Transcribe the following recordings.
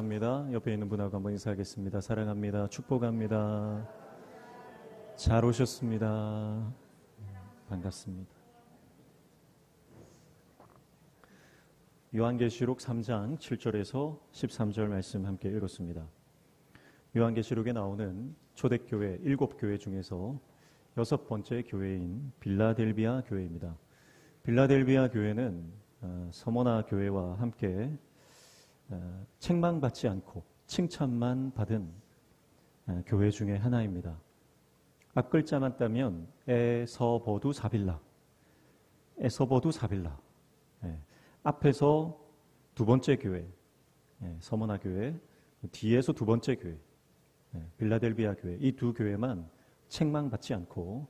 합니다. 옆에 있는 분하고 한번 인사하겠습니다. 사랑합니다. 축복합니다. 잘 오셨습니다. 반갑습니다. 요한계시록 3장 7절에서 13절 말씀 함께 읽었습니다. 요한계시록에 나오는 초대교회 7교회 중에서 6번째 교회인 빌라델비아 교회입니다. 빌라델비아 교회는 서머나 교회와 함께 책망받지 않고 칭찬만 받은 교회 중에 하나입니다. 앞글자만 따면 에서버두사빌라, 에서버두사빌라. 앞에서 두 번째 교회, 서머나 교회, 뒤에서 두 번째 교회, 빌라델비아 교회, 이 두 교회만 책망받지 않고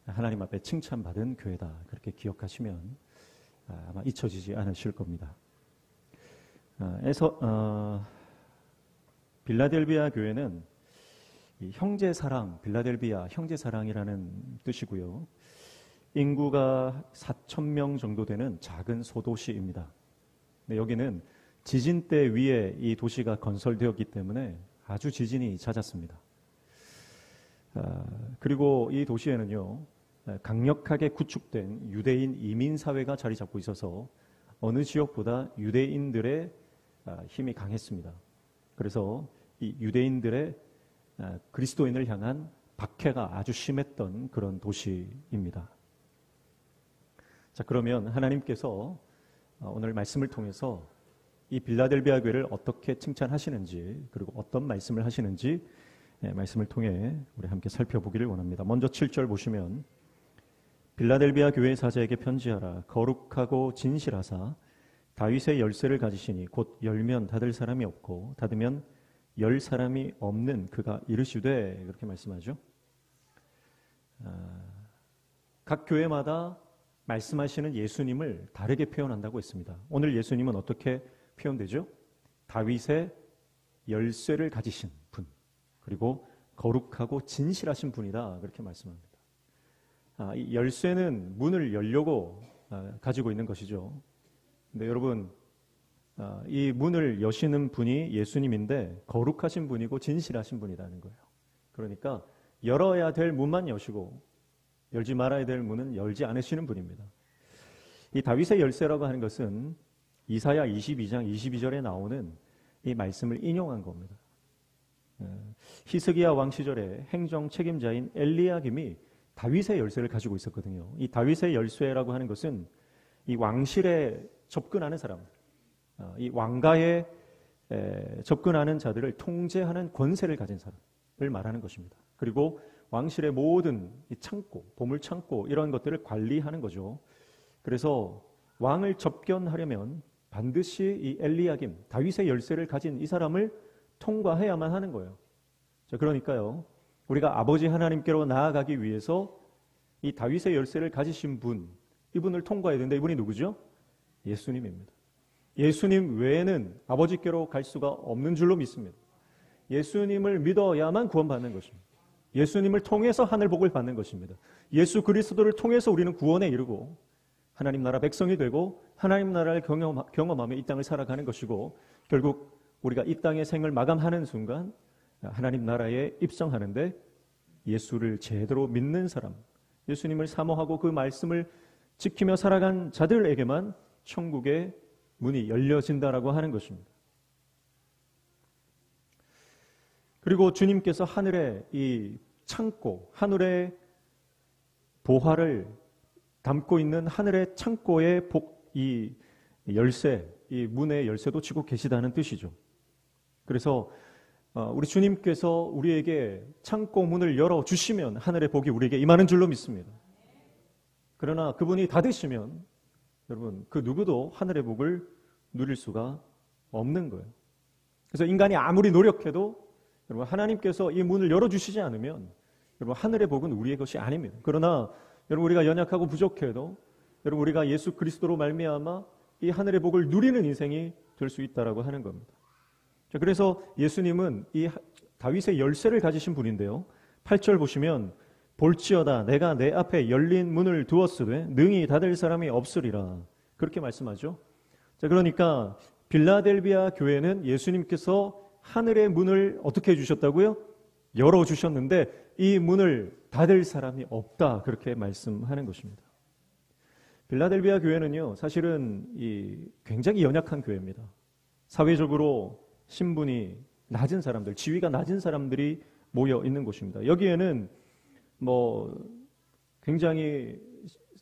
하나님 앞에 칭찬받은 교회다. 그렇게 기억하시면 아마 잊혀지지 않으실 겁니다. 빌라델비아 교회는 이 형제사랑, 빌라델비아 형제사랑이라는 뜻이고요. 인구가 4,000명 정도 되는 작은 소도시입니다. 여기는 지진 때 위에 이 도시가 건설되었기 때문에 아주 지진이 잦았습니다. 그리고 이 도시에는요, 강력하게 구축된 유대인 이민사회가 자리 잡고 있어서 어느 지역보다 유대인들의 힘이 강했습니다. 그래서 이 유대인들의 그리스도인을 향한 박해가 아주 심했던 그런 도시입니다. 자, 그러면 하나님께서 오늘 말씀을 통해서 이 빌라델비아 교회를 어떻게 칭찬하시는지, 그리고 어떤 말씀을 하시는지 말씀을 통해 우리 함께 살펴보기를 원합니다. 먼저 7절 보시면 빌라델비아 교회 사자에게 편지하라. 거룩하고 진실하사 다윗의 열쇠를 가지시니 곧 열면 닫을 사람이 없고 닫으면 열 사람이 없는 그가 이르시되, 그렇게 말씀하죠. 각 교회마다 말씀하시는 예수님을 다르게 표현한다고 했습니다. 오늘 예수님은 어떻게 표현되죠? 다윗의 열쇠를 가지신 분, 그리고 거룩하고 진실하신 분이다, 그렇게 말씀합니다. 이 열쇠는 문을 열려고 가지고 있는 것이죠. 근데 여러분, 이 문을 여시는 분이 예수님인데 거룩하신 분이고 진실하신 분이라는 거예요. 그러니까 열어야 될 문만 여시고 열지 말아야 될 문은 열지 않으시는 분입니다. 이 다윗의 열쇠라고 하는 것은 이사야 22장 22절에 나오는 이 말씀을 인용한 겁니다. 히스기야 왕 시절에 행정 책임자인 엘리야김이 다윗의 열쇠를 가지고 있었거든요. 이 다윗의 열쇠라고 하는 것은 이 왕실에 접근하는 사람들, 이 왕가에 접근하는 자들을 통제하는 권세를 가진 사람을 말하는 것입니다. 그리고 왕실의 모든 이 창고, 보물 창고 이런 것들을 관리하는 거죠. 그래서 왕을 접견하려면 반드시 이 엘리야김, 다윗의 열쇠를 가진 이 사람을 통과해야만 하는 거예요. 자, 그러니까요, 우리가 아버지 하나님께로 나아가기 위해서 이 다윗의 열쇠를 가지신 분, 이분을 통과해야 되는데 이분이 누구죠? 예수님입니다. 예수님 외에는 아버지께로 갈 수가 없는 줄로 믿습니다. 예수님을 믿어야만 구원받는 것입니다. 예수님을 통해서 하늘 복을 받는 것입니다. 예수 그리스도를 통해서 우리는 구원에 이르고 하나님 나라 백성이 되고 하나님 나라를 경험하며 이 땅을 살아가는 것이고, 결국 우리가 이 땅의 생을 마감하는 순간 하나님 나라에 입성하는데 예수를 제대로 믿는 사람, 예수님을 사모하고 그 말씀을 지키며 살아간 자들에게만 천국의 문이 열려진다라고 하는 것입니다. 그리고 주님께서 하늘의 이 창고, 하늘의 보화를 담고 있는 하늘의 창고의 이 열쇠, 이 문의 열쇠도 쥐고 계시다는 뜻이죠. 그래서 우리 주님께서 우리에게 창고 문을 열어주시면 하늘의 복이 우리에게 임하는 줄로 믿습니다. 그러나 그분이 닫으시면 여러분, 그 누구도 하늘의 복을 누릴 수가 없는 거예요. 그래서 인간이 아무리 노력해도 여러분, 하나님께서 이 문을 열어주시지 않으면 여러분, 하늘의 복은 우리의 것이 아닙니다. 그러나 여러분, 우리가 연약하고 부족해도 여러분, 우리가 예수 그리스도로 말미암아 이 하늘의 복을 누리는 인생이 될 수 있다라고 하는 겁니다. 자, 그래서 예수님은 이 다윗의 열쇠를 가지신 분인데요. 8절 보시면 볼지어다 내가 내 앞에 열린 문을 두었으되 능히 닫을 사람이 없으리라, 그렇게 말씀하죠. 자, 그러니까 빌라델비아 교회는 예수님께서 하늘의 문을 어떻게 해주셨다고요? 열어주셨는데 이 문을 닫을 사람이 없다, 그렇게 말씀하는 것입니다. 빌라델비아 교회는요, 사실은 굉장히 연약한 교회입니다. 사회적으로 신분이 낮은 사람들, 지위가 낮은 사람들이 모여 있는 곳입니다. 여기에는 굉장히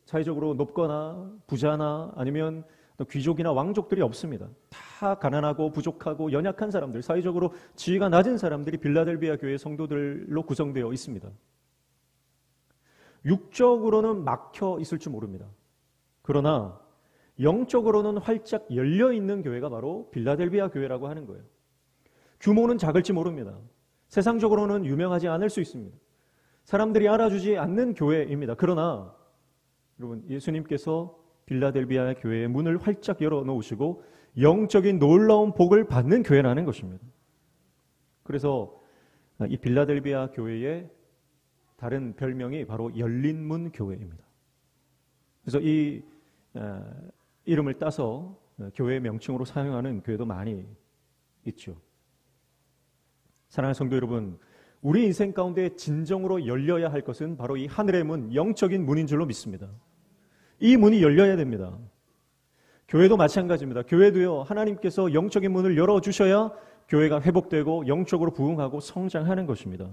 사회적으로 높거나 부자나 아니면 귀족이나 왕족들이 없습니다. 다 가난하고 부족하고 연약한 사람들, 사회적으로 지위가 낮은 사람들이 빌라델비아 교회 성도들로 구성되어 있습니다. 육적으로는 막혀 있을 줄 모릅니다. 그러나 영적으로는 활짝 열려 있는 교회가 바로 빌라델비아 교회라고 하는 거예요. 규모는 작을지 모릅니다. 세상적으로는 유명하지 않을 수 있습니다. 사람들이 알아주지 않는 교회입니다. 그러나 여러분, 예수님께서 빌라델비아 교회의 문을 활짝 열어놓으시고 영적인 놀라운 복을 받는 교회라는 것입니다. 그래서 이 빌라델비아 교회의 다른 별명이 바로 열린문 교회입니다. 그래서 이 이름을 따서 교회 명칭으로 사용하는 교회도 많이 있죠. 사랑하는 성도 여러분, 우리 인생 가운데 진정으로 열려야 할 것은 바로 이 하늘의 문, 영적인 문인 줄로 믿습니다. 이 문이 열려야 됩니다. 교회도 마찬가지입니다. 교회도요, 하나님께서 영적인 문을 열어주셔야 교회가 회복되고 영적으로 부흥하고 성장하는 것입니다.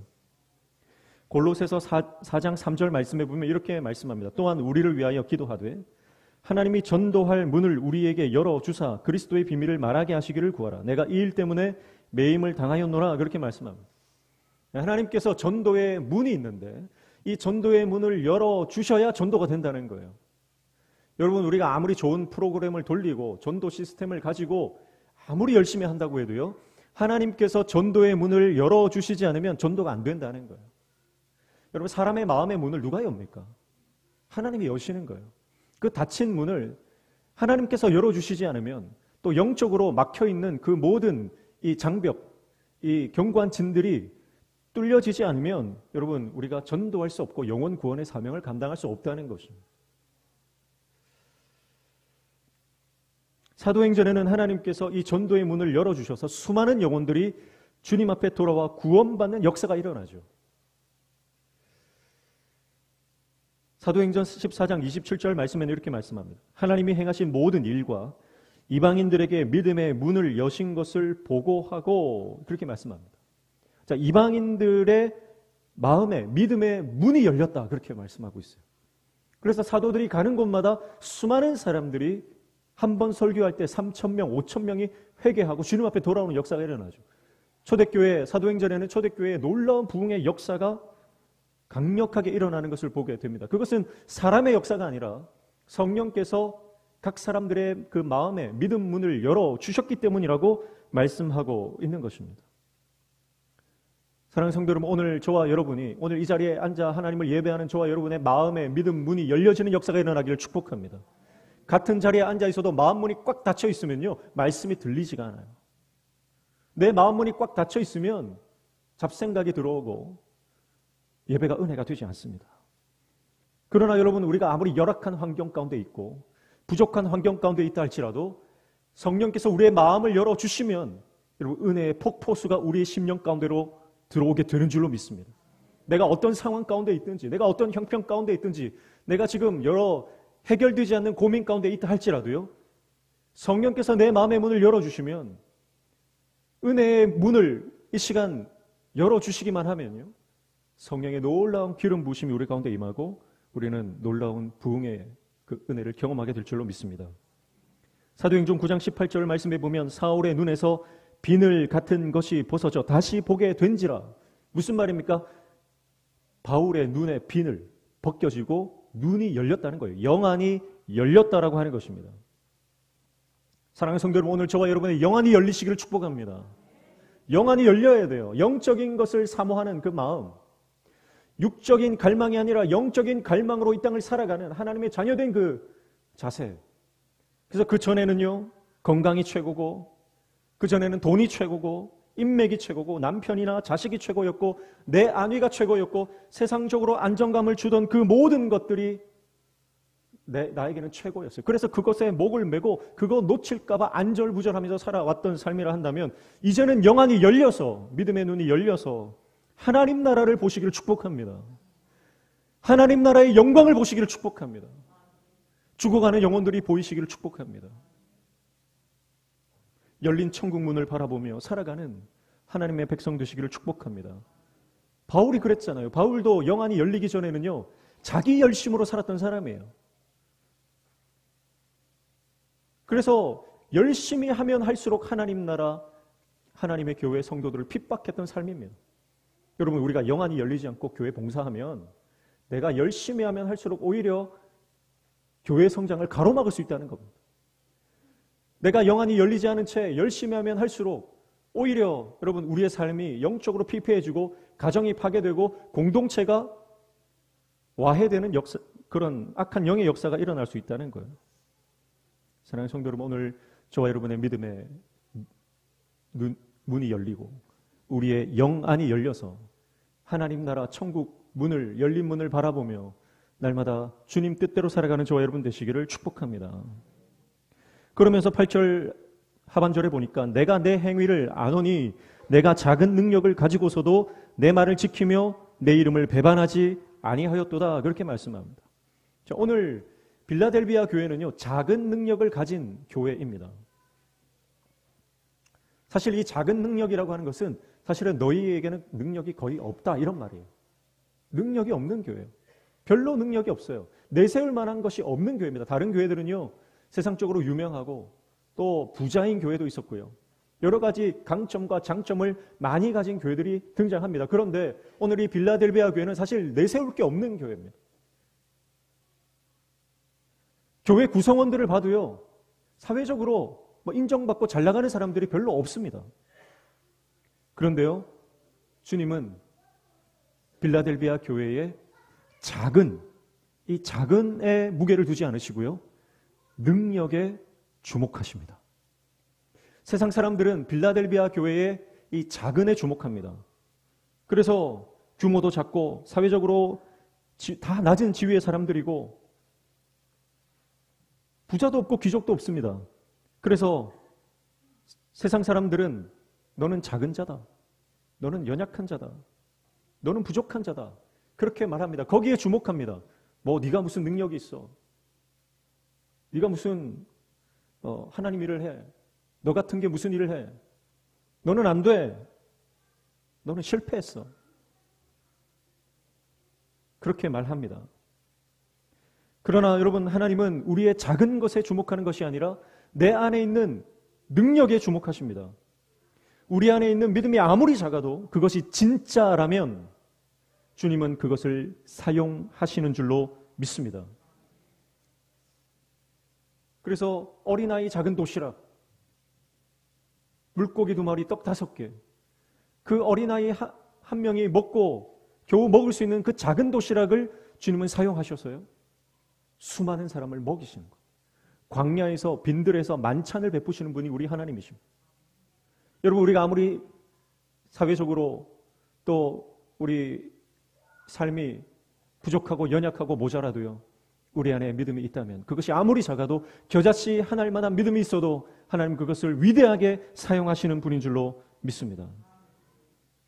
골로새서 4장 3절 말씀에 보면 이렇게 말씀합니다. 또한 우리를 위하여 기도하되 하나님이 전도할 문을 우리에게 열어주사 그리스도의 비밀을 말하게 하시기를 구하라. 내가 이 일 때문에 매임을 당하였노라. 그렇게 말씀합니다. 하나님께서 전도의 문이 있는데 이 전도의 문을 열어주셔야 전도가 된다는 거예요. 여러분, 우리가 아무리 좋은 프로그램을 돌리고 전도 시스템을 가지고 아무리 열심히 한다고 해도요, 하나님께서 전도의 문을 열어주시지 않으면 전도가 안 된다는 거예요. 여러분, 사람의 마음의 문을 누가 엽니까? 하나님이 여시는 거예요. 그 닫힌 문을 하나님께서 열어주시지 않으면 또 영적으로 막혀있는 그 모든 이 장벽, 이 견고한 진들이 뚫려지지 않으면 여러분, 우리가 전도할 수 없고 영혼 구원의 사명을 감당할 수 없다는 것입니다. 사도행전에는 하나님께서 이 전도의 문을 열어주셔서 수많은 영혼들이 주님 앞에 돌아와 구원받는 역사가 일어나죠. 사도행전 14장 27절 말씀에는 이렇게 말씀합니다. 하나님이 행하신 모든 일과 이방인들에게 믿음의 문을 여신 것을 보고하고, 그렇게 말씀합니다. 자, 이방인들의 마음에 믿음의 문이 열렸다, 그렇게 말씀하고 있어요. 그래서 사도들이 가는 곳마다 수많은 사람들이 한 번 설교할 때 3,000명, 5,000명이 회개하고 주님 앞에 돌아오는 역사가 일어나죠. 초대교회, 사도행전에는 초대교회의 놀라운 부흥의 역사가 강력하게 일어나는 것을 보게 됩니다. 그것은 사람의 역사가 아니라 성령께서 각 사람들의 그 마음에 믿음 문을 열어주셨기 때문이라고 말씀하고 있는 것입니다. 사랑하는 성도 여러분, 오늘 저와 여러분이, 오늘 이 자리에 앉아 하나님을 예배하는 저와 여러분의 마음의 믿음 문이 열려지는 역사가 일어나기를 축복합니다. 같은 자리에 앉아 있어도 마음 문이 꽉 닫혀 있으면요, 말씀이 들리지가 않아요. 내 마음 문이 꽉 닫혀 있으면 잡생각이 들어오고 예배가 은혜가 되지 않습니다. 그러나 여러분, 우리가 아무리 열악한 환경 가운데 있고 부족한 환경 가운데 있다 할지라도 성령께서 우리의 마음을 열어주시면 여러분, 은혜의 폭포수가 우리의 심령 가운데로 들어오게 되는 줄로 믿습니다. 내가 어떤 상황 가운데 있든지, 내가 어떤 형편 가운데 있든지, 내가 지금 여러 해결되지 않는 고민 가운데 있다 할지라도요, 성령께서 내 마음의 문을 열어주시면, 은혜의 문을 이 시간 열어주시기만 하면요, 성령의 놀라운 기름 부으심이 우리 가운데 임하고 우리는 놀라운 부흥의 그 은혜를 경험하게 될 줄로 믿습니다. 사도행전 9장 18절 말씀에 보면 사울의 눈에서 비늘 같은 것이 벗어져 다시 보게 된지라. 무슨 말입니까? 바울의 눈에 비늘 벗겨지고 눈이 열렸다는 거예요. 영안이 열렸다라고 하는 것입니다. 사랑하는 성도 여러분, 오늘 저와 여러분의 영안이 열리시기를 축복합니다. 영안이 열려야 돼요. 영적인 것을 사모하는 그 마음, 육적인 갈망이 아니라 영적인 갈망으로 이 땅을 살아가는 하나님의 자녀된 그 자세. 그래서 그 전에는요, 건강이 최고고, 그 전에는 돈이 최고고, 인맥이 최고고, 남편이나 자식이 최고였고, 내 안위가 최고였고, 세상적으로 안정감을 주던 그 모든 것들이 나에게는 최고였어요. 그래서 그것에 목을 메고 그거 놓칠까봐 안절부절하면서 살아왔던 삶이라 한다면 이제는 영안이 열려서 믿음의 눈이 열려서 하나님 나라를 보시기를 축복합니다. 하나님 나라의 영광을 보시기를 축복합니다. 죽어가는 영혼들이 보이시기를 축복합니다. 열린 천국 문을 바라보며 살아가는 하나님의 백성 되시기를 축복합니다. 바울이 그랬잖아요. 바울도 영안이 열리기 전에는요, 자기 열심으로 살았던 사람이에요. 그래서 열심히 하면 할수록 하나님 나라, 하나님의 교회 성도들을 핍박했던 삶입니다. 여러분, 우리가 영안이 열리지 않고 교회 봉사하면 내가 열심히 하면 할수록 오히려 교회 성장을 가로막을 수 있다는 겁니다. 내가 영안이 열리지 않은 채 열심히 하면 할수록 오히려 여러분 우리의 삶이 영적으로 피폐해지고 가정이 파괴되고 공동체가 와해되는 그런 악한 영의 역사가 일어날 수 있다는 거예요. 사랑하는 성도 여러분, 오늘 저와 여러분의 믿음의 문이 열리고 우리의 영안이 열려서 하나님 나라 천국 문을 열린 문을 바라보며 날마다 주님 뜻대로 살아가는 저와 여러분 되시기를 축복합니다. 그러면서 8절 하반절에 보니까 내가 내 행위를 아노니 내가 작은 능력을 가지고서도 내 말을 지키며 내 이름을 배반하지 아니하였도다, 그렇게 말씀합니다. 자, 오늘 빌라델비아 교회는요, 작은 능력을 가진 교회입니다. 사실 이 작은 능력이라고 하는 것은 사실은 너희에게는 능력이 거의 없다, 이런 말이에요. 능력이 없는 교회예요. 별로 능력이 없어요. 내세울 만한 것이 없는 교회입니다. 다른 교회들은요, 세상적으로 유명하고 또 부자인 교회도 있었고요. 여러 가지 강점과 장점을 많이 가진 교회들이 등장합니다. 그런데 오늘 이 빌라델비아 교회는 사실 내세울 게 없는 교회입니다. 교회 구성원들을 봐도요, 사회적으로 인정받고 잘 나가는 사람들이 별로 없습니다. 그런데요, 주님은 빌라델비아 교회에 이 작은에 무게를 두지 않으시고요, 능력에 주목하십니다. 세상 사람들은 빌라델비아 교회의 이 작은에 주목합니다. 그래서 규모도 작고 사회적으로 다 낮은 지위의 사람들이고 부자도 없고 귀족도 없습니다. 그래서 세상 사람들은 너는 작은 자다, 너는 연약한 자다, 너는 부족한 자다, 그렇게 말합니다. 거기에 주목합니다. 네가 무슨 능력이 있어, 네가 무슨 하나님 일을 해, 너 같은 게 무슨 일을 해, 너는 안 돼, 너는 실패했어, 그렇게 말합니다. 그러나 여러분, 하나님은 우리의 작은 것에 주목하는 것이 아니라 내 안에 있는 능력에 주목하십니다. 우리 안에 있는 믿음이 아무리 작아도 그것이 진짜라면 주님은 그것을 사용하시는 줄로 믿습니다. 그래서 어린아이 작은 도시락, 물고기 2마리, 떡 5개, 그 어린아이 한 명이 먹고 겨우 먹을 수 있는 그 작은 도시락을 주님은 사용하셔서요, 수많은 사람을 먹이시는 거예요. 광야에서 빈들에서 만찬을 베푸시는 분이 우리 하나님이십니다. 여러분, 우리가 아무리 사회적으로 또 우리 삶이 부족하고 연약하고 모자라도요, 우리 안에 믿음이 있다면 그것이 아무리 작아도 겨자씨 하나만한 믿음이 있어도 하나님 그것을 위대하게 사용하시는 분인 줄로 믿습니다.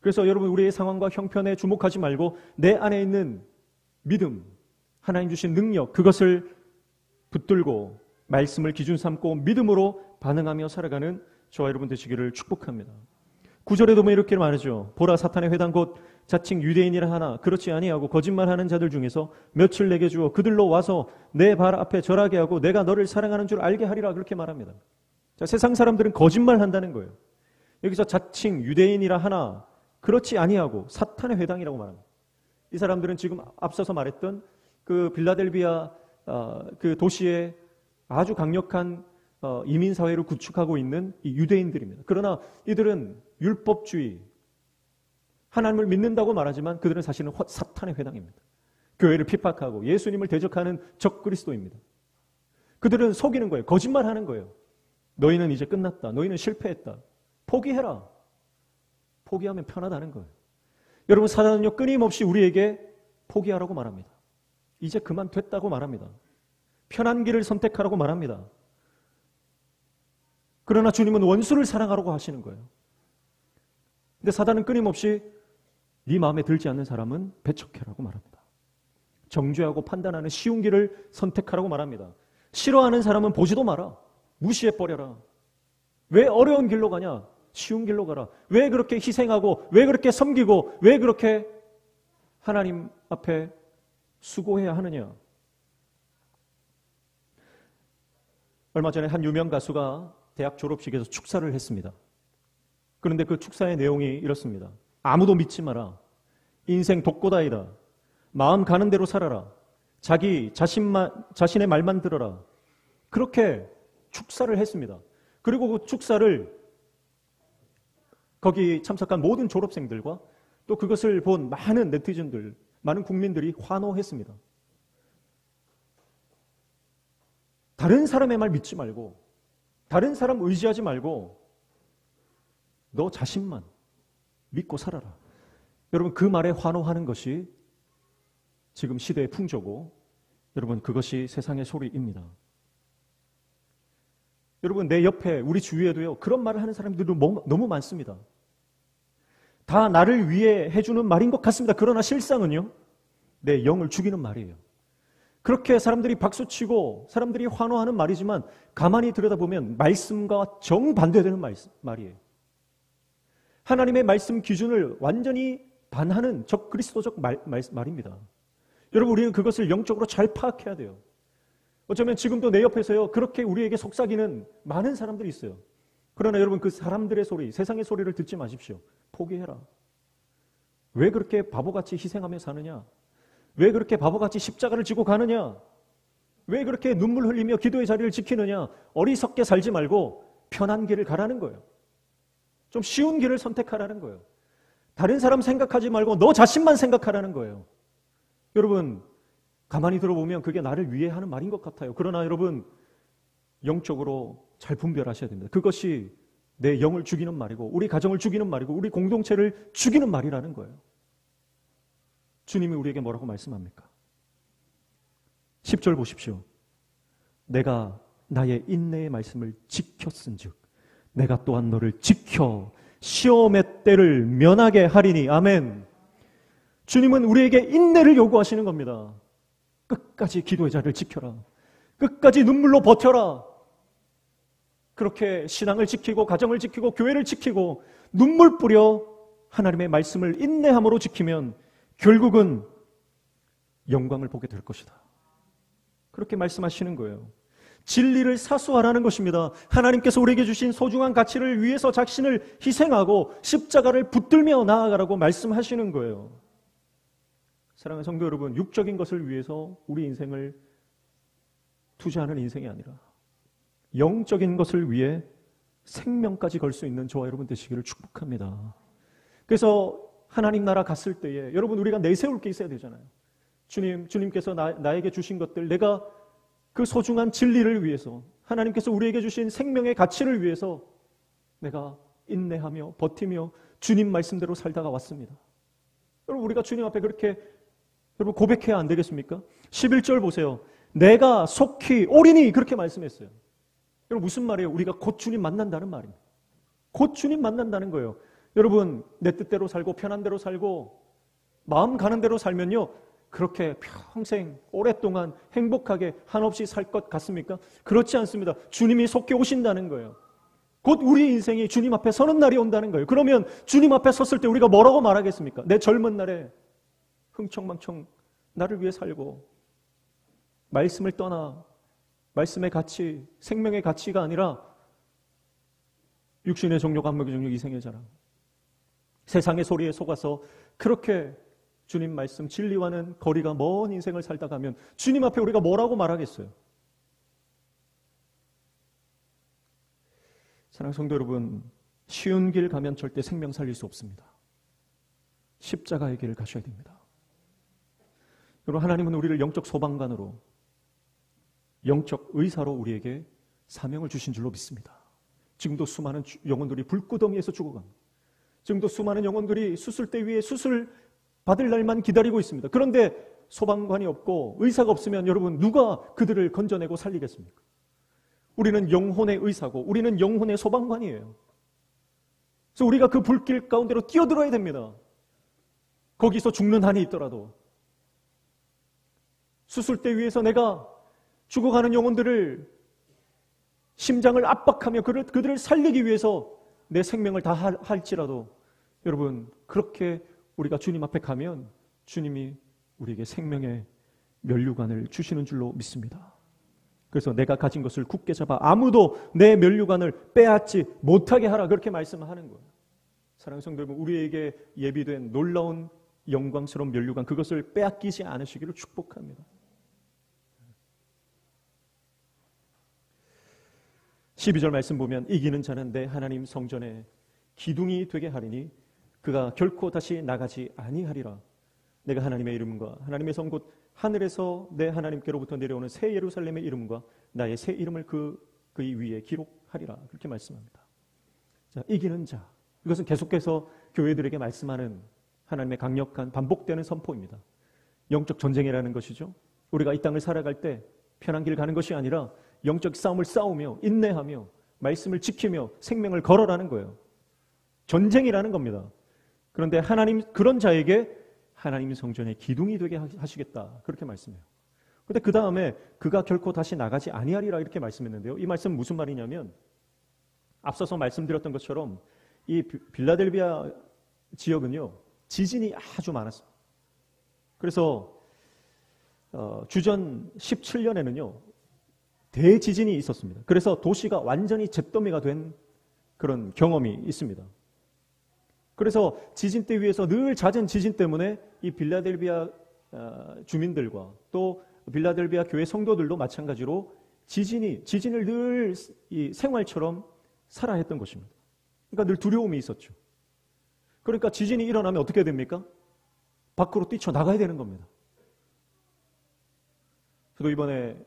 그래서 여러분, 우리의 상황과 형편에 주목하지 말고 내 안에 있는 믿음, 하나님 주신 능력, 그것을 붙들고 말씀을 기준 삼고 믿음으로 반응하며 살아가는 저와 여러분 되시기를 축복합니다. 9절에도 보면 이렇게 말하죠. 보라, 사탄의 회당 곧 자칭 유대인이라 하나 그렇지 아니하고 거짓말하는 자들 중에서 몇을 내게 주어 그들로 와서 내 발 앞에 절하게 하고 내가 너를 사랑하는 줄 알게 하리라, 그렇게 말합니다. 자, 세상 사람들은 거짓말한다는 거예요. 여기서 자칭 유대인이라 하나 그렇지 아니하고 사탄의 회당이라고 말합니다. 이 사람들은 지금 앞서서 말했던 그 빌라델비아 그 도시의 아주 강력한 이민 사회를 구축하고 있는 이 유대인들입니다. 그러나 이들은 율법주의, 하나님을 믿는다고 말하지만 그들은 사실은 사탄의 회당입니다. 교회를 핍박하고 예수님을 대적하는 적그리스도입니다. 그들은 속이는 거예요. 거짓말하는 거예요. 너희는 이제 끝났다, 너희는 실패했다, 포기해라. 포기하면 편하다는 거예요. 여러분, 사단은요, 끊임없이 우리에게 포기하라고 말합니다. 이제 그만 됐다고 말합니다. 편한 길을 선택하라고 말합니다. 그러나 주님은 원수를 사랑하라고 하시는 거예요. 근데 사단은 끊임없이 네 마음에 들지 않는 사람은 배척해라고 말합니다. 정죄하고 판단하는 쉬운 길을 선택하라고 말합니다. 싫어하는 사람은 보지도 마라. 무시해버려라. 왜 어려운 길로 가냐? 쉬운 길로 가라. 왜 그렇게 희생하고 왜 그렇게 섬기고 왜 그렇게 하나님 앞에 수고해야 하느냐? 얼마 전에 한 유명 가수가 대학 졸업식에서 축사를 했습니다. 그런데 그 축사의 내용이 이렇습니다. 아무도 믿지 마라. 인생 독고다이다. 마음 가는 대로 살아라. 자신의 말만 들어라. 그렇게 축사를 했습니다. 그리고 그 축사를 거기 참석한 모든 졸업생들과 또 그것을 본 많은 네티즌들, 많은 국민들이 환호했습니다. 다른 사람의 말 믿지 말고 다른 사람 의지하지 말고 너 자신만 믿고 살아라. 여러분, 그 말에 환호하는 것이 지금 시대의 풍조고 여러분, 그것이 세상의 소리입니다. 여러분, 내 옆에 우리 주위에도요 그런 말을 하는 사람들이 너무 많습니다. 다 나를 위해 해주는 말인 것 같습니다. 그러나 실상은요 내 영을 죽이는 말이에요. 그렇게 사람들이 박수치고 사람들이 환호하는 말이지만 가만히 들여다보면 말씀과 정반대되는 말이에요. 하나님의 말씀 기준을 완전히 반하는 적그리스도적 말입니다. 여러분, 우리는 그것을 영적으로 잘 파악해야 돼요. 어쩌면 지금도 내 옆에서요 그렇게 우리에게 속삭이는 많은 사람들이 있어요. 그러나 여러분, 그 사람들의 소리, 세상의 소리를 듣지 마십시오. 포기해라. 왜 그렇게 바보같이 희생하며 사느냐? 왜 그렇게 바보같이 십자가를 지고 가느냐? 왜 그렇게 눈물 흘리며 기도의 자리를 지키느냐? 어리석게 살지 말고 편한 길을 가라는 거예요. 좀 쉬운 길을 선택하라는 거예요. 다른 사람 생각하지 말고 너 자신만 생각하라는 거예요. 여러분, 가만히 들어보면 그게 나를 위해 하는 말인 것 같아요. 그러나 여러분, 영적으로 잘 분별하셔야 됩니다. 그것이 내 영을 죽이는 말이고 우리 가정을 죽이는 말이고 우리 공동체를 죽이는 말이라는 거예요. 주님이 우리에게 뭐라고 말씀합니까? 10절 보십시오. 내가 나의 인내의 말씀을 지켰은즉 내가 또한 너를 지켜 시험의 때를 면하게 하리니. 아멘. 주님은 우리에게 인내를 요구하시는 겁니다. 끝까지 기도의 자리를 지켜라. 끝까지 눈물로 버텨라. 그렇게 신앙을 지키고 가정을 지키고 교회를 지키고 눈물 뿌려 하나님의 말씀을 인내함으로 지키면 결국은 영광을 보게 될 것이다. 그렇게 말씀하시는 거예요. 진리를 사수하라는 것입니다. 하나님께서 우리에게 주신 소중한 가치를 위해서 자신을 희생하고 십자가를 붙들며 나아가라고 말씀하시는 거예요. 사랑하는 성도 여러분, 육적인 것을 위해서 우리 인생을 투자하는 인생이 아니라 영적인 것을 위해 생명까지 걸 수 있는 저와 여러분 되시기를 축복합니다. 그래서 하나님 나라 갔을 때에 여러분, 우리가 내세울 게 있어야 되잖아요. 주님께서 나에게 주신 것들, 내가 그 소중한 진리를 위해서, 하나님께서 우리에게 주신 생명의 가치를 위해서 내가 인내하며 버티며 주님 말씀대로 살다가 왔습니다. 여러분, 우리가 주님 앞에 그렇게 여러분 고백해야 안 되겠습니까? 11절 보세요. 내가 속히 오리니, 그렇게 말씀했어요. 여러분, 무슨 말이에요? 우리가 곧 주님 만난다는 말입니다. 곧 주님 만난다는 거예요. 여러분, 내 뜻대로 살고 편한 대로 살고 마음 가는 대로 살면요 그렇게 평생 오랫동안 행복하게 한없이 살 것 같습니까? 그렇지 않습니다. 주님이 속히 오신다는 거예요. 곧 우리 인생이 주님 앞에 서는 날이 온다는 거예요. 그러면 주님 앞에 섰을 때 우리가 뭐라고 말하겠습니까? 내 젊은 날에 흥청망청 나를 위해 살고 말씀을 떠나 말씀의 가치, 생명의 가치가 아니라 육신의 정욕, 안목의 정욕, 이생의 자랑, 세상의 소리에 속아서 그렇게 주님 말씀, 진리와는 거리가 먼 인생을 살다 가면 주님 앞에 우리가 뭐라고 말하겠어요? 사랑하는 성도 여러분, 쉬운 길 가면 절대 생명 살릴 수 없습니다. 십자가의 길을 가셔야 됩니다. 여러분, 하나님은 우리를 영적 소방관으로, 영적 의사로 우리에게 사명을 주신 줄로 믿습니다. 지금도 수많은 영혼들이 불구덩이에서 죽어갑니다. 지금도 수많은 영혼들이 수술대 위에 수술 받을 날만 기다리고 있습니다. 그런데 소방관이 없고 의사가 없으면 여러분 누가 그들을 건져내고 살리겠습니까? 우리는 영혼의 의사고 우리는 영혼의 소방관이에요. 그래서 우리가 그 불길 가운데로 뛰어들어야 됩니다. 거기서 죽는 한이 있더라도. 수술대 위에서 내가 죽어가는 영혼들을 심장을 압박하며 그들을 살리기 위해서 내 생명을 다 할지라도 여러분 그렇게 우리가 주님 앞에 가면 주님이 우리에게 생명의 면류관을 주시는 줄로 믿습니다. 그래서 내가 가진 것을 굳게 잡아 아무도 내 면류관을 빼앗지 못하게 하라 그렇게 말씀하는 거예요. 사랑하는 성도 여러분, 우리에게 예비된 놀라운 영광스러운 면류관 그것을 빼앗기지 않으시기를 축복합니다. 12절 말씀 보면 이기는 자는 내 하나님 성전에 기둥이 되게 하리니 그가 결코 다시 나가지 아니하리라. 내가 하나님의 이름과 하나님의 성 곧 하늘에서 내 하나님께로부터 내려오는 새 예루살렘의 이름과 나의 새 이름을 그의 위에 기록하리라. 그렇게 말씀합니다. 자, 이기는 자. 이것은 계속해서 교회들에게 말씀하는 하나님의 강력한 반복되는 선포입니다. 영적 전쟁이라는 것이죠. 우리가 이 땅을 살아갈 때 편한 길 가는 것이 아니라 영적 싸움을 싸우며 인내하며 말씀을 지키며 생명을 걸어라는 거예요. 전쟁이라는 겁니다. 그런데 하나님 그런 자에게 하나님 성전의 기둥이 되게 하시겠다 그렇게 말씀해요. 그런데 그 다음에 그가 결코 다시 나가지 아니하리라 이렇게 말씀했는데요. 이 말씀은 무슨 말이냐면 앞서서 말씀드렸던 것처럼 이 빌라델비아 지역은요 지진이 아주 많았습니다. 그래서 주전 17년에는요 대지진이 있었습니다. 그래서 도시가 완전히 잿더미가 된 그런 경험이 있습니다. 그래서 지진대 위에서 늘 잦은 지진 때문에 이 빌라델비아 주민들과 또 빌라델비아 교회 성도들도 마찬가지로 지진을 늘 이 생활처럼 살아야 했던 것입니다. 그러니까 늘 두려움이 있었죠. 그러니까 지진이 일어나면 어떻게 됩니까? 밖으로 뛰쳐나가야 되는 겁니다. 저도 이번에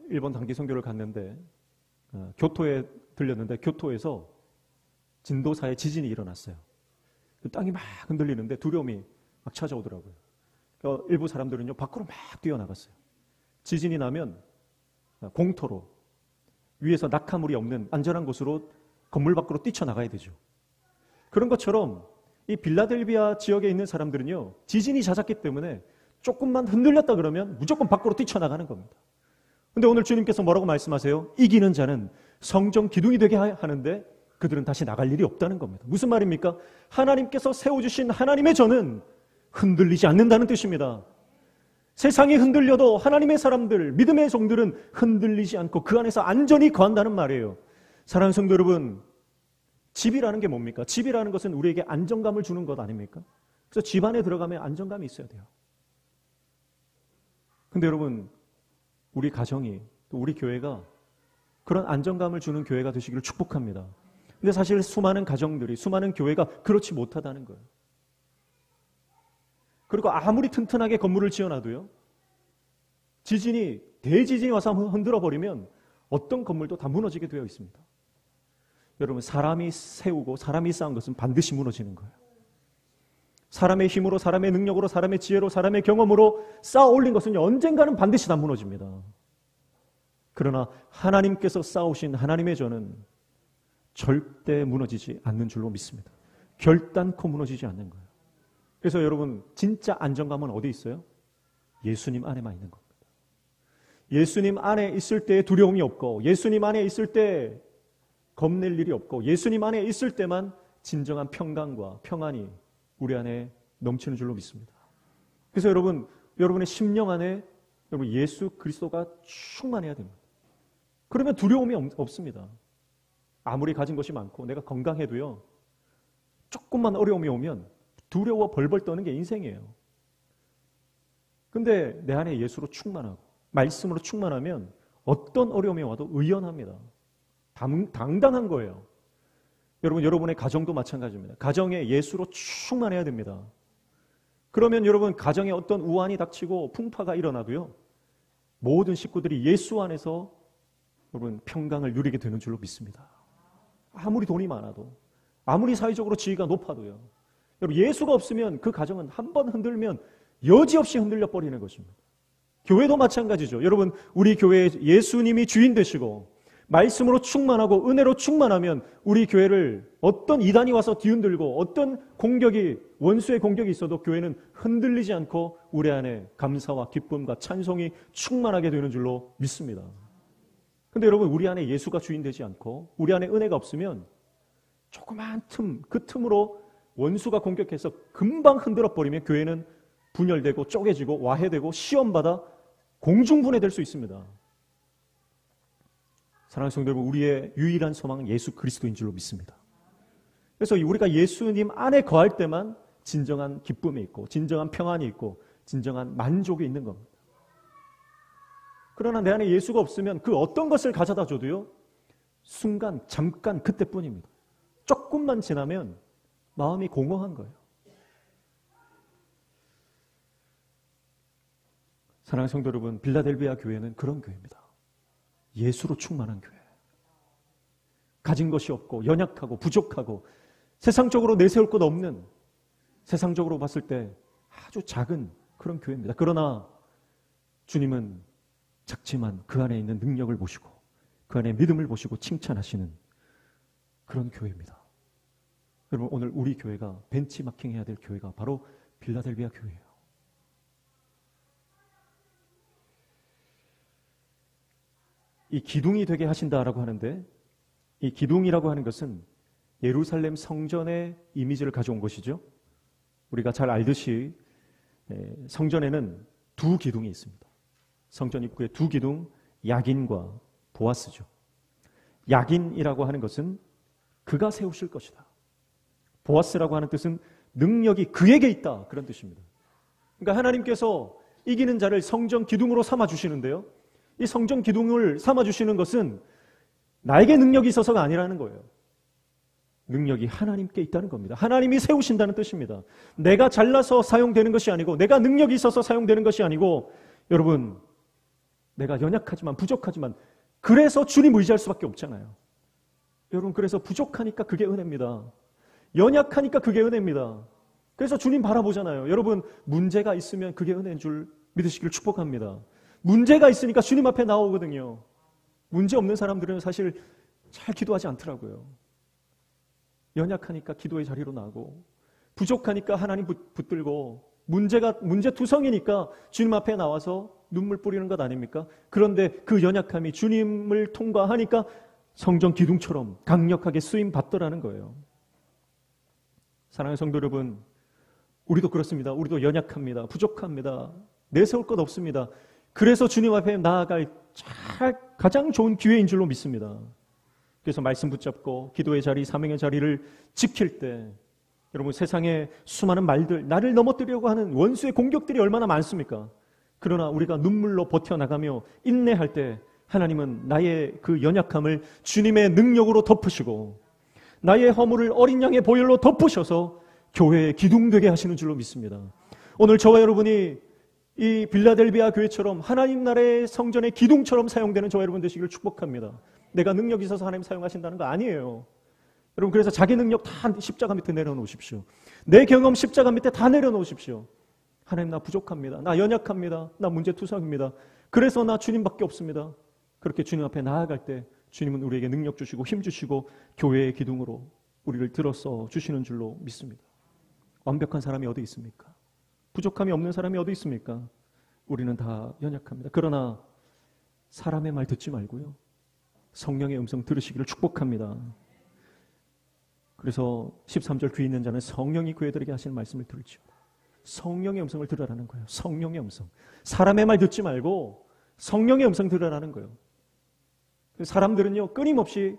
일본 단기 선교를 갔는데 교토에 들렸는데 교토에서 진도 4의 지진이 일어났어요. 땅이 막 흔들리는데 두려움이 막 찾아오더라고요. 그러니까 일부 사람들은요 밖으로 막 뛰어나갔어요. 지진이 나면 공터로 위에서 낙하물이 없는 안전한 곳으로 건물 밖으로 뛰쳐나가야 되죠. 그런 것처럼 이 빌라델비아 지역에 있는 사람들은요 지진이 잦았기 때문에 조금만 흔들렸다 그러면 무조건 밖으로 뛰쳐나가는 겁니다. 그런데 오늘 주님께서 뭐라고 말씀하세요? 이기는 자는 성전 기둥이 되게 하는데 그들은 다시 나갈 일이 없다는 겁니다. 무슨 말입니까? 하나님께서 세워주신 하나님의 전은 흔들리지 않는다는 뜻입니다. 세상이 흔들려도 하나님의 사람들, 믿음의 종들은 흔들리지 않고 그 안에서 안전히 거한다는 말이에요. 사랑하는 성도 여러분, 집이라는 게 뭡니까? 집이라는 것은 우리에게 안정감을 주는 것 아닙니까? 그래서 집 안에 들어가면 안정감이 있어야 돼요. 근데 여러분, 우리 가정이 또 우리 교회가 그런 안정감을 주는 교회가 되시기를 축복합니다. 근데 사실 수많은 가정들이, 수많은 교회가 그렇지 못하다는 거예요. 그리고 아무리 튼튼하게 건물을 지어놔도요, 대지진이 와서 흔들어버리면 어떤 건물도 다 무너지게 되어 있습니다. 여러분, 사람이 세우고 사람이 쌓은 것은 반드시 무너지는 거예요. 사람의 힘으로, 사람의 능력으로, 사람의 지혜로, 사람의 경험으로 쌓아 올린 것은 언젠가는 반드시 다 무너집니다. 그러나 하나님께서 쌓으신 하나님의 전은 절대 무너지지 않는 줄로 믿습니다. 결단코 무너지지 않는 거예요. 그래서 여러분, 진짜 안정감은 어디 있어요? 예수님 안에만 있는 겁니다. 예수님 안에 있을 때 두려움이 없고, 예수님 안에 있을 때 겁낼 일이 없고, 예수님 안에 있을 때만 진정한 평강과 평안이 우리 안에 넘치는 줄로 믿습니다. 그래서 여러분의 심령 안에 여러분 예수 그리스도가 충만해야 됩니다. 그러면 두려움이 없습니다. 아무리 가진 것이 많고 내가 건강해도요, 조금만 어려움이 오면 두려워 벌벌 떠는 게 인생이에요. 근데 내 안에 예수로 충만하고 말씀으로 충만하면 어떤 어려움이 와도 의연합니다. 당당한 거예요. 여러분의 가정도 마찬가지입니다. 가정에 예수로 충만해야 됩니다. 그러면 여러분, 가정에 어떤 우환이 닥치고 풍파가 일어나도요, 모든 식구들이 예수 안에서 여러분 평강을 누리게 되는 줄로 믿습니다. 아무리 돈이 많아도, 아무리 사회적으로 지위가 높아도요, 여러분 예수가 없으면 그 가정은 한 번 흔들면 여지없이 흔들려 버리는 것입니다. 교회도 마찬가지죠. 여러분, 우리 교회에 예수님이 주인 되시고 말씀으로 충만하고 은혜로 충만하면 우리 교회를 어떤 이단이 와서 뒤흔들고 어떤 공격이, 원수의 공격이 있어도 교회는 흔들리지 않고 우리 안에 감사와 기쁨과 찬송이 충만하게 되는 줄로 믿습니다. 근데 여러분, 우리 안에 예수가 주인 되지 않고 우리 안에 은혜가 없으면 조그만 틈, 그 틈으로 원수가 공격해서 금방 흔들어 버리면 교회는 분열되고 쪼개지고 와해되고 시험받아 공중분해될 수 있습니다. 사랑하는 성도 여러분, 우리의 유일한 소망은 예수 그리스도인 줄로 믿습니다. 그래서 우리가 예수님 안에 거할 때만 진정한 기쁨이 있고 진정한 평안이 있고 진정한 만족이 있는 겁니다. 그러나 내 안에 예수가 없으면 그 어떤 것을 가져다 줘도요, 순간, 잠깐, 그때뿐입니다. 조금만 지나면 마음이 공허한 거예요. 사랑하는 성도 여러분, 빌라델비아 교회는 그런 교회입니다. 예수로 충만한 교회. 가진 것이 없고 연약하고 부족하고 세상적으로 내세울 것 없는, 세상적으로 봤을 때 아주 작은 그런 교회입니다. 그러나 주님은 작지만 그 안에 있는 능력을 보시고 그 안에 믿음을 보시고 칭찬하시는 그런 교회입니다. 여러분, 오늘 우리 교회가 벤치마킹 해야 될 교회가 바로 빌라델비아 교회예요. 이 기둥이 되게 하신다라고 하는데, 이 기둥이라고 하는 것은 예루살렘 성전의 이미지를 가져온 것이죠. 우리가 잘 알듯이 성전에는 두 기둥이 있습니다. 성전 입구에 두 기둥, 야긴과 보아스죠. 야긴이라고 하는 것은 그가 세우실 것이다. 보아스라고 하는 뜻은 능력이 그에게 있다, 그런 뜻입니다. 그러니까 하나님께서 이기는 자를 성전 기둥으로 삼아 주시는데요, 이 성전 기둥을 삼아 주시는 것은 나에게 능력이 있어서가 아니라는 거예요. 능력이 하나님께 있다는 겁니다. 하나님이 세우신다는 뜻입니다. 내가 잘나서 사용되는 것이 아니고, 내가 능력이 있어서 사용되는 것이 아니고, 여러분, 내가 연약하지만 부족하지만 그래서 주님 의지할 수밖에 없잖아요. 여러분, 그래서 부족하니까 그게 은혜입니다. 연약하니까 그게 은혜입니다. 그래서 주님 바라보잖아요. 여러분, 문제가 있으면 그게 은혜인 줄 믿으시기를 축복합니다. 문제가 있으니까 주님 앞에 나오거든요. 문제 없는 사람들은 사실 잘 기도하지 않더라고요. 연약하니까 기도의 자리로 나고, 부족하니까 하나님 붙들고, 문제투성이니까 주님 앞에 나와서 눈물 뿌리는 것 아닙니까? 그런데 그 연약함이 주님을 통과하니까 성전 기둥처럼 강력하게 쓰임 받더라는 거예요. 사랑하는 성도 여러분, 우리도 그렇습니다. 우리도 연약합니다. 부족합니다. 내세울 것 없습니다. 그래서 주님 앞에 나아갈 가장 좋은 기회인 줄로 믿습니다. 그래서 말씀 붙잡고 기도의 자리, 사명의 자리를 지킬 때, 여러분, 세상의 수많은 말들, 나를 넘어뜨리려고 하는 원수의 공격들이 얼마나 많습니까? 그러나 우리가 눈물로 버텨나가며 인내할 때 하나님은 나의 그 연약함을 주님의 능력으로 덮으시고, 나의 허물을 어린 양의 보혈로 덮으셔서 교회의 기둥 되게 하시는 줄로 믿습니다. 오늘 저와 여러분이 이 빌라델비아 교회처럼 하나님 나라의 성전의 기둥처럼 사용되는 저와 여러분 되시기를 축복합니다. 내가 능력이 있어서 하나님 사용하신다는 거 아니에요. 여러분, 그래서 자기 능력 다 십자가 밑에 내려놓으십시오. 내 경험 십자가 밑에 다 내려놓으십시오. 하나님, 나 부족합니다. 나 연약합니다. 나 문제투성입니다. 그래서 나 주님밖에 없습니다. 그렇게 주님 앞에 나아갈 때 주님은 우리에게 능력 주시고 힘 주시고 교회의 기둥으로 우리를 들어서 주시는 줄로 믿습니다. 완벽한 사람이 어디 있습니까? 부족함이 없는 사람이 어디 있습니까? 우리는 다 연약합니다. 그러나 사람의 말 듣지 말고요, 성령의 음성 들으시기를 축복합니다. 그래서 13절 귀 있는 자는 성령이 그애들에게 하시는 말씀을 들을지어다. 성령의 음성을 들으라는 거예요. 성령의 음성. 사람의 말 듣지 말고 성령의 음성 들으라는 거예요. 사람들은요, 끊임없이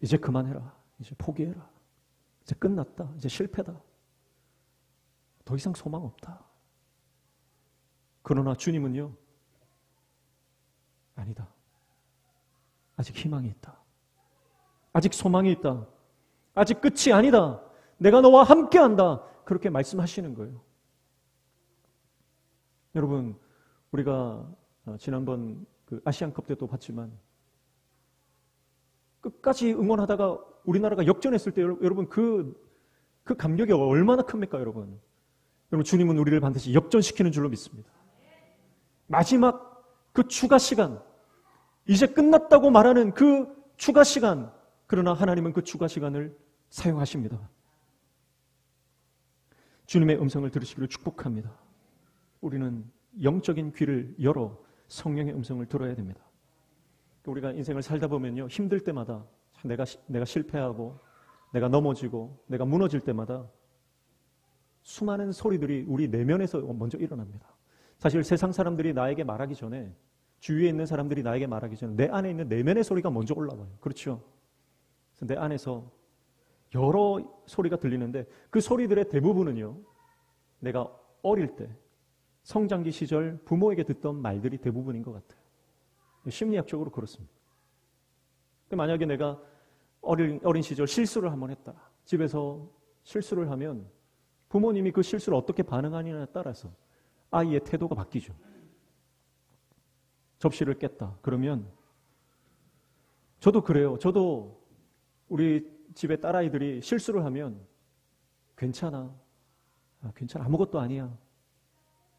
이제 그만해라, 이제 포기해라, 이제 끝났다, 이제 실패다, 더 이상 소망 없다. 그러나 주님은요, 아니다, 아직 희망이 있다, 아직 소망이 있다, 아직 끝이 아니다, 내가 너와 함께한다, 그렇게 말씀하시는 거예요. 여러분, 우리가 지난번 그 아시안컵 때도 봤지만 끝까지 응원하다가 우리나라가 역전했을 때 여러분 그 감격이 얼마나 큽니까? 여러분, 주님은 우리를 반드시 역전시키는 줄로 믿습니다. 마지막 그 추가 시간, 이제 끝났다고 말하는 그 추가 시간, 그러나 하나님은 그 추가 시간을 사용하십니다. 주님의 음성을 들으시기를 축복합니다. 우리는 영적인 귀를 열어 성령의 음성을 들어야 됩니다. 우리가 인생을 살다 보면요, 힘들 때마다 내가 실패하고 내가 넘어지고 내가 무너질 때마다 수많은 소리들이 우리 내면에서 먼저 일어납니다. 사실 세상 사람들이 나에게 말하기 전에, 주위에 있는 사람들이 나에게 말하기 전에 내 안에 있는 내면의 소리가 먼저 올라와요. 그렇죠? 그래서 내 안에서 여러 소리가 들리는데 그 소리들의 대부분은요, 내가 어릴 때 성장기 시절 부모에게 듣던 말들이 대부분인 것 같아요. 심리학적으로 그렇습니다. 만약에 내가 어린 시절 실수를 한번 했다. 집에서 실수를 하면 부모님이 그 실수를 어떻게 반응하느냐에 따라서 아이의 태도가 바뀌죠. 접시를 깼다. 그러면 저도 그래요. 저도 우리 집에 딸아이들이 실수를 하면 괜찮아. 괜찮아. 아무것도 아니야.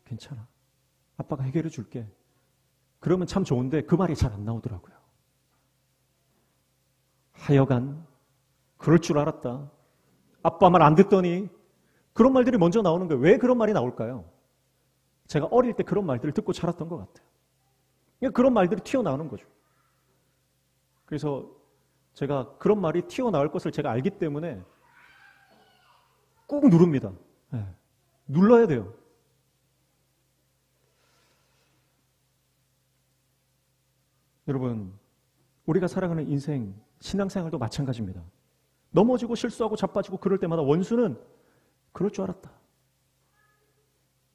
괜찮아. 아빠가 해결해 줄게. 그러면 참 좋은데 그 말이 잘 안 나오더라고요. 하여간 그럴 줄 알았다. 아빠 말 안 듣더니, 그런 말들이 먼저 나오는 거예요. 왜 그런 말이 나올까요? 제가 어릴 때 그런 말들을 듣고 자랐던 것 같아요. 그런 말들이 튀어나오는 거죠. 그래서 제가 그런 말이 튀어나올 것을 제가 알기 때문에 꾹 누릅니다. 네. 눌러야 돼요. 여러분, 우리가 살아가는 인생, 신앙생활도 마찬가지입니다. 넘어지고 실수하고 자빠지고 그럴 때마다 원수는 그럴 줄 알았다.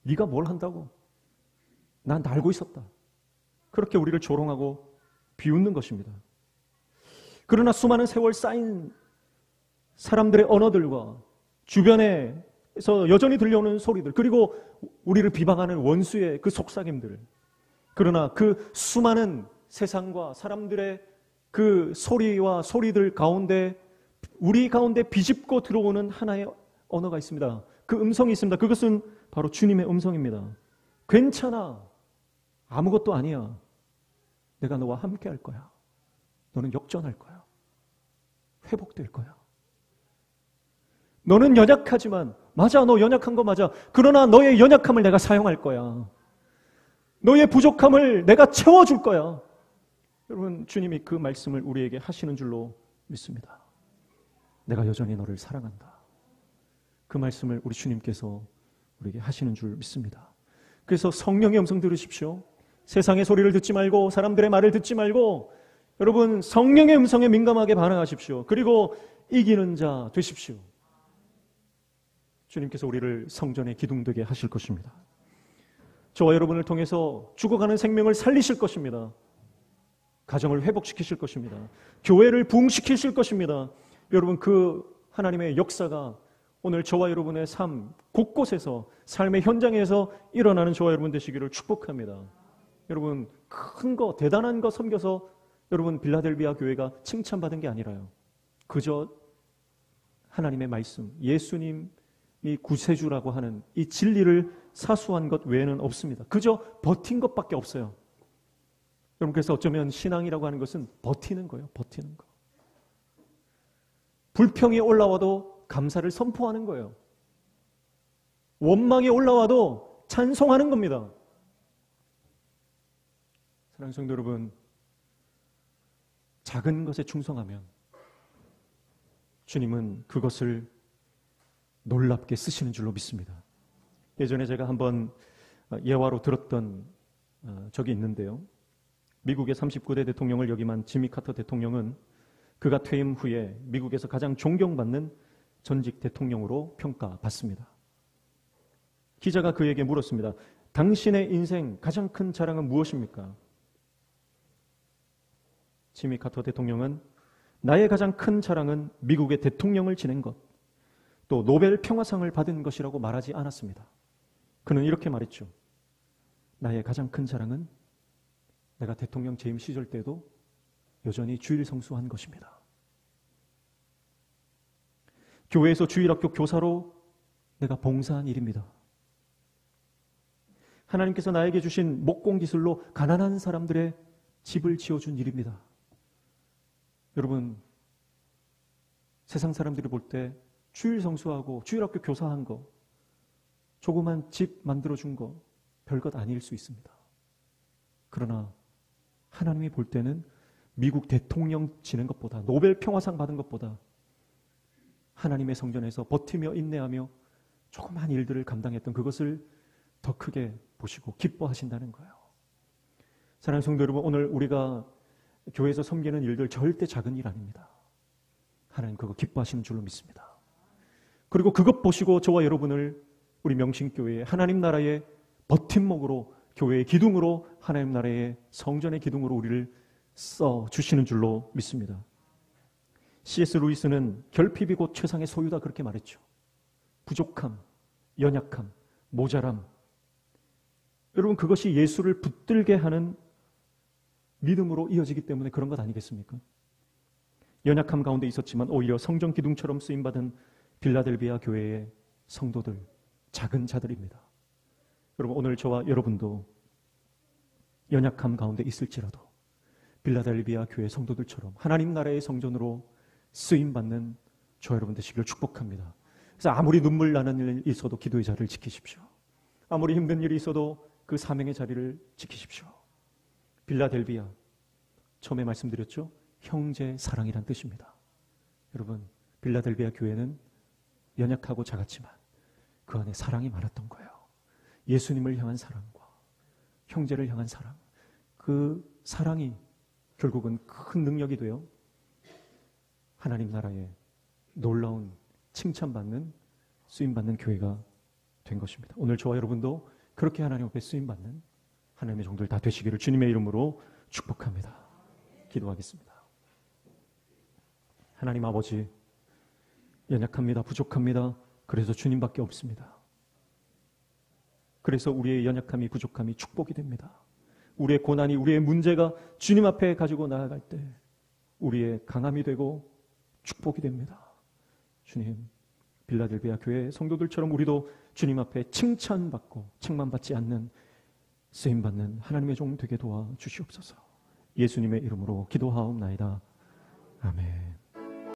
네가 뭘 한다고? 난 알고 있었다. 그렇게 우리를 조롱하고 비웃는 것입니다. 그러나 수많은 세월 쌓인 사람들의 언어들과 주변에서 여전히 들려오는 소리들, 그리고 우리를 비방하는 원수의 그 속삭임들, 그러나 그 수많은 세상과 사람들의 그 소리와 소리들 가운데 우리 가운데 비집고 들어오는 하나의 언어가 있습니다. 그 음성이 있습니다. 그것은 바로 주님의 음성입니다. 괜찮아. 아무것도 아니야. 내가 너와 함께 할 거야. 너는 역전할 거야. 회복될 거야. 너는 연약하지만, 맞아, 너 연약한 거 맞아. 그러나 너의 연약함을 내가 사용할 거야. 너의 부족함을 내가 채워줄 거야. 여러분, 주님이 그 말씀을 우리에게 하시는 줄로 믿습니다. 내가 여전히 너를 사랑한다. 그 말씀을 우리 주님께서 우리에게 하시는 줄 믿습니다. 그래서 성령의 음성 들으십시오. 세상의 소리를 듣지 말고, 사람들의 말을 듣지 말고, 여러분, 성령의 음성에 민감하게 반응하십시오. 그리고 이기는 자 되십시오. 주님께서 우리를 성전에 기둥되게 하실 것입니다. 저와 여러분을 통해서 죽어가는 생명을 살리실 것입니다. 가정을 회복시키실 것입니다. 교회를 부흥시키실 것입니다. 여러분, 그 하나님의 역사가 오늘 저와 여러분의 삶 곳곳에서, 삶의 현장에서 일어나는 저와 여러분 되시기를 축복합니다. 여러분, 큰 거, 대단한 거 섬겨서 여러분 빌라델비아 교회가 칭찬받은 게 아니라요, 그저 하나님의 말씀, 예수님이 구세주라고 하는 이 진리를 사수한 것 외에는 없습니다. 그저 버틴 것밖에 없어요. 여러분, 그래서 어쩌면 신앙이라고 하는 것은 버티는 거예요. 버티는 거. 불평이 올라와도 감사를 선포하는 거예요. 원망이 올라와도 찬송하는 겁니다. 사랑하는 성도 여러분, 작은 것에 충성하면 주님은 그것을 놀랍게 쓰시는 줄로 믿습니다. 예전에 제가 한번 예화로 들었던 적이 있는데요. 미국의 39대 대통령을 역임한 지미 카터 대통령은 그가 퇴임 후에 미국에서 가장 존경받는 전직 대통령으로 평가받습니다. 기자가 그에게 물었습니다. 당신의 인생 가장 큰 자랑은 무엇입니까? 지미 카터 대통령은 나의 가장 큰 자랑은 미국의 대통령을 지낸 것, 또 노벨 평화상을 받은 것이라고 말하지 않았습니다. 그는 이렇게 말했죠. 나의 가장 큰 자랑은 내가 대통령 재임 시절 때도 여전히 주일 성수한 것입니다. 교회에서 주일학교 교사로 내가 봉사한 일입니다. 하나님께서 나에게 주신 목공기술로 가난한 사람들의 집을 지어준 일입니다. 여러분, 세상 사람들이 볼 때 주일 성수하고 주일학교 교사한 거, 조그만 집 만들어준 거 별것 아닐 수 있습니다. 그러나 하나님이 볼 때는 미국 대통령 지낸 것보다, 노벨 평화상 받은 것보다 하나님의 성전에서 버티며 인내하며 조그만 일들을 감당했던 그것을 더 크게 보시고 기뻐하신다는 거예요. 사랑하는 성도 여러분, 오늘 우리가 교회에서 섬기는 일들 절대 작은 일 아닙니다. 하나님 그거 기뻐하시는 줄로 믿습니다. 그리고 그것 보시고 저와 여러분을 우리 명신교회의 하나님 나라의 버팀목으로, 교회의 기둥으로, 하나님 나라의 성전의 기둥으로 우리를 써주시는 줄로 믿습니다. C.S. 루이스는 결핍이 곧 최상의 소유다 그렇게 말했죠. 부족함, 연약함, 모자람. 여러분, 그것이 예수를 붙들게 하는 믿음으로 이어지기 때문에 그런 것 아니겠습니까? 연약함 가운데 있었지만 오히려 성전 기둥처럼 쓰임받은 빌라델비아 교회의 성도들, 작은 자들입니다. 여러분, 오늘 저와 여러분도 연약함 가운데 있을지라도 빌라델비아 교회 성도들처럼 하나님 나라의 성전으로 쓰임받는 저 여러분 되시길 축복합니다. 그래서 아무리 눈물 나는 일이 있어도 기도의 자리를 지키십시오. 아무리 힘든 일이 있어도 그 사명의 자리를 지키십시오. 빌라델비아, 처음에 말씀드렸죠? 형제 사랑이란 뜻입니다. 여러분, 빌라델비아 교회는 연약하고 작았지만 그 안에 사랑이 많았던 거예요. 예수님을 향한 사랑과 형제를 향한 사랑, 그 사랑이 결국은 큰 능력이 되어 하나님 나라의 놀라운 칭찬받는, 쓰임받는 교회가 된 것입니다. 오늘 저와 여러분도 그렇게 하나님 앞에 쓰임받는 하나님의 종들 다 되시기를 주님의 이름으로 축복합니다. 기도하겠습니다. 하나님 아버지, 연약합니다. 부족합니다. 그래서 주님밖에 없습니다. 그래서 우리의 연약함이, 부족함이 축복이 됩니다. 우리의 고난이, 우리의 문제가 주님 앞에 가지고 나아갈 때 우리의 강함이 되고 축복이 됩니다. 주님, 빌라델비아 교회 성도들처럼 우리도 주님 앞에 칭찬받고 책망받지 않는, 쓰임받는 하나님의 종 되게 도와주시옵소서. 예수님의 이름으로 기도하옵나이다. 아멘.